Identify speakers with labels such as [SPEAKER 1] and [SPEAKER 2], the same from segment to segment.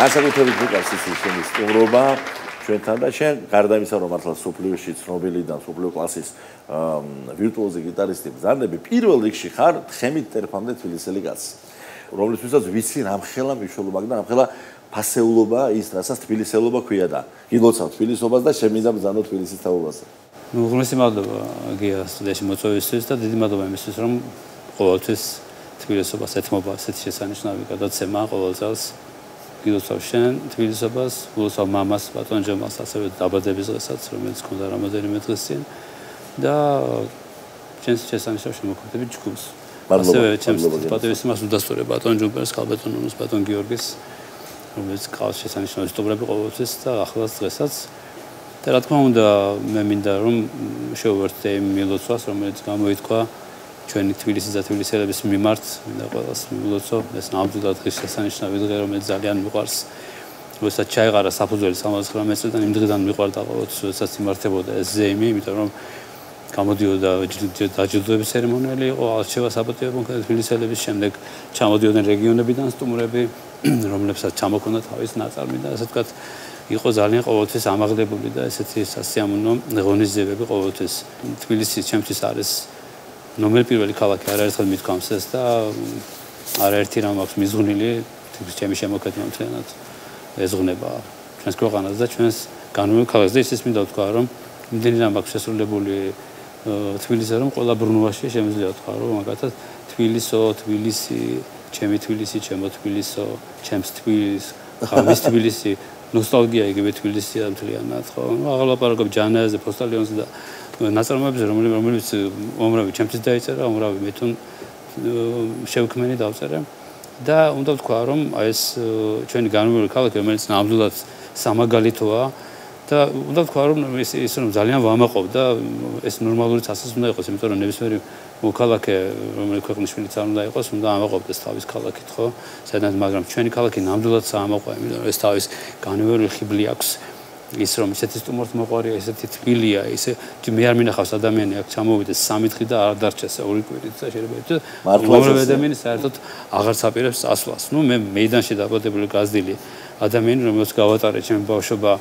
[SPEAKER 1] განსაკუთრებით მიყავს ის შენი სტუმრობა ჩვენთან და შენ გარდა იმისა რომ მართლა სოფლიოში ცნობილი და სოფლიო კლასის ვირტუოზი გიტარისტი ბრძანდები პირველ რიგში ხარ თხემით ტერფამდე თბილისელი კაცი რომლისთვისაც ვიცი რამხელა მნიშვნელობა და რამხელა ფასეულობა ის რასაც თბილისელობა ქვია და გილოცავ თბილისობას და შემინდა ბრძანო თბილისის თაობაზე
[SPEAKER 2] ნუ უღრმესი მადლობა გია სტუდიაში მოწვევისთვის და დიდი მადლობა იმისთვის რომ ყოველთვის თბილისობას ეთმობა ასეთი შესანიშნავი გადაცემა ყოველ წელს გილოცავ შენ თბილისობას გილოცავ მამას ბატონ ჯომალს ასევე დაბადების დღესაც რომელიც ქონდა რამოდენიმე დღეს წინ და ჩვენს შესანიშნავ შემოქმედებით ჯგუფს ასევე ჩემს პატივისცემას უდასტურებ ბატონ ჯუმბერს ხალბატონოს ბატონ გიორგის რომელიც ყავს შესანიშნავი სტუმრები ყოველთვის და ახლაც დღესაც და რა თქმა უნდა მე მინდა რომ შევერთდე იმ მილოცვას რომელიც გამოითქვა ჩვენი თბილისის და თბილისელების მიმართ მინდა ყველას მილოცო ეს ნამდვილად დღის შესანიშნავი დღე რომელიც ძალიან მიყვარს როდესაც ჩაეყარა საფუძველი 99 წლიდან იმ დღიდან მიყვარდა ყოველთვის როდესაც იმართებოდა ეს ზეიმი იმიტომ რომ გამოდიოდა დაჯილდოების ცერემონიალი იყო არჩევა საპატიო კონკრეტ თბილისელების შემდეგ ჩამოდიოდნენ რეგიონებიდან სტუმრები რომლებსაც ჩამოქონდა თავის ნაწარმი და ასე ვთქვათ იყო ძალიან ყოველთვის ამაღლებული და ესეთი სასიამოვნო ღონისძიებები ყოველთვის თბილისი ჩემთვის არის ნომერ პირველი ქალაქი არაერთხელ მithქვამს ეს და არაერთი რამ აქვს მიზღვნილი ჩემი შემოქმედება მთლიანად ეზღუნება ჩვენს ქვეყანას და ჩვენს განუყოფელ ქალაქს და ისიც მინდა ვთქვა რომ იმდენი რამ აქვს შესრულებული თბილისზე რომ ყველა ბრუნვაში შემიძლია ვთქვა რომ მაგათაც თბილისო თბილისი ჩემი თბილისი ჩემო თბილისო ჩემს თბილის ხამის თბილისი ნოსტალგია იგივე თბილისია მთლიანად ხო აღალაპარაკობ ჯანაეზე პოსტალიონზე და ნაწარმოებზე რომელიც უმრავი ჩემთვის დაიწერა უმრავი მე თვითონ შევქმენი დავწერე და უნდა ვთქვა რომ ეს ჩვენი განუყოფელი ქალაქი რომელიც ნამდვილად სამაგალითოა და უნდა ვთქვა რომ ის რომ ძალიან ვამაყობ და ეს ნორმალური წასის უნდა იყოს იმიტომ რომ ნებისმიერი მოქალაქე რომელიც ქვეყნის შვილიც არ უნდა იყოს უნდა ამაყობდეს თავის ქალაქით ხო სადაც მაგრამ ჩვენი ქალაქი ნამდვილად საამაყოა იმიტომ რომ ეს თავის განუყოფელი ხიბლი აქვს ის რომ ისეთი სტუმრთ მოყვარია ისეთი თბილია ისე მე არ მინახავს ადამიანი აქ ჩამოვიდეს სამი დღე და არ დარჩეს ორი კვირით და შეიძლება უამრავი ადამიანი საერთოდ აღარც აპირებს წასვლას ნუ მე მეიდანში დაბადებული გაზრდილი ადამიანი რომელიც გავატარე ჩემი ბავშვობა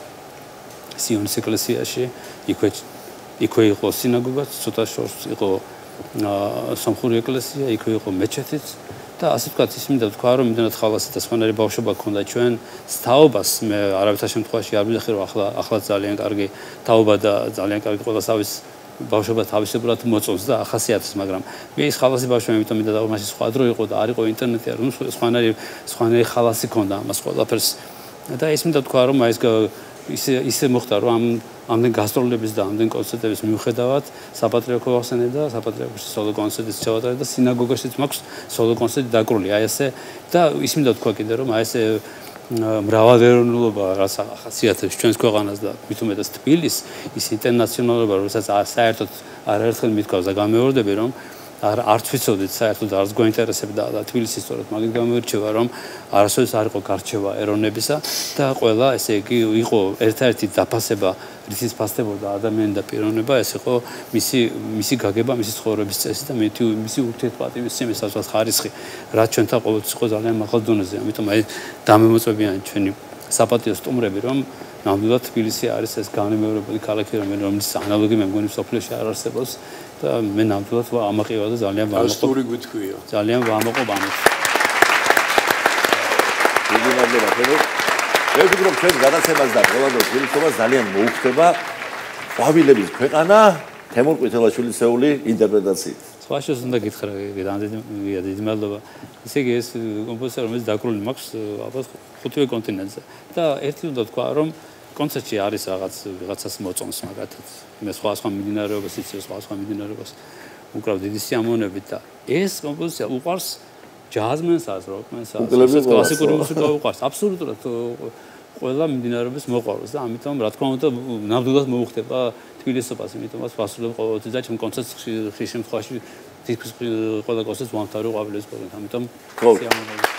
[SPEAKER 2] სიონის ეკლესიაში იქვე იყო სინაგოგაც ცოტა შორს იყო სომხური ეკლესია იქვე იყო მეჩეთიც და ასე ვთქვათ ის მინდა ვთქვა რომ იმდენად ხალასი და სხვანაირი ბავშვობა გქონდა ჩვენ თაობას მე არავითარ შემთხვევაში არ ვიძახი რომ ახლა ძალიან კარგი თაობა და ძალიან კარგი ყველა თავის ბავშვობა თავისებურად მოწონს და ახასიათებს მაგრამ მე ის ხალასი ბავშვი ამიტომ მინდა და მასი სხვა დრო იყო და არ იყო ინტერნეტი არ სხვანაირი ხალასი ქონდა ამას ყველაფერს და ის მინდა ვთქვა რომ აი ეს ისე მოხდა რომ ამდენ გასტროლების და ამდენ კონცერტების მიუხედავად საპატრიარქო ახსენე და საპატრიარქოში სოლო კონცერტიც ჩავატარე და სინაგოგაშიც მაქვს სოლო კონცერტი დაკრული აი ესე და ის მინდა ვთქვა კიდე რომ აი ესე მრავალეროვნულობა რაც ახასიათებს ჩვენს ქვეყანას და მით უმეტეს თბილისს ის ინტერნაციონალობა რომელსაც საერთოდ არაერთხელ მithქვავს და გამეორდები რომ არც ვიცოდით საერთოდ არც გვაინტერესებდა და თბილისი სწორედ მაგით გამოირჩევა რომ არასოდეს არ იყო გარჩევა ეროვნებისა და ყველა ესე იგი იყო ერთ-ერთი დაფასება რითიც ფასდებოდა ადამიანი და პიროვნება ეს იყო მისი გაგება მისი ცხოვრების წესი და მისი ურთიერთპატივისცემის ასვას ხარისხი რაც ჩვენთან ყოველთვის იყო ძალიან მაღალ დონეზე ამიტომ აი დამემოწმებიან ჩვენი საპატიო სტუმრები რომ ნამდვილად თბილისი არის ეს განმეორებელი ქალაქი რომელიც ანალოგი მე მგონი სოფლიოში არ არსებობს და მე ნამდვილად ამაყივა და ძალიან ვამაყობ.
[SPEAKER 3] ასტური გვითქვია.
[SPEAKER 2] ძალიან ვამაყობ ამით.
[SPEAKER 1] დიდი მადლობა ხელი. მე ვფიქრობ რომ ჩვენ გადაცემას და ყველანაირ ფილმს ძალიან მოუხდება ყვავილების ქვეყანა თემურ ყვითელაშვილისეული ინტერპრეტაციით.
[SPEAKER 2] სხვაშორის უნდა გითხრა დიდი მადლობა. ისე იგი ეს კომპოზიტორი რომელიც დაკრული მაქვს ალბათ ხუთივე კონტინენტზე და ერთი უნდა თქვა რომ კონცერტში არის რაღაცას მოწონს მაგათაც მე სხვა მიმდინარეობას იცი სხვა მიმდინარეობას უკრავ დიდი სიამოვნებით და ეს კომპოზიცია უყვარს ჯაზმენსაც როკმენსაც კლასიკური მუსიკა უყვარს აბსოლუტურად ყველა მიმდინარეობის მოყვარს და ამიტომ რა თქმა უნდა ნამდვილად მოუხდება თბილისობას იმიტომაც ვასრულებ ყოველთვის და ჩემ კონცერტში ხშირ შემთხვევაში თითქმის ყველა კონცერტს ვამთავრებ ყვავილების პროგრამით ამიტომ სიამოვნებით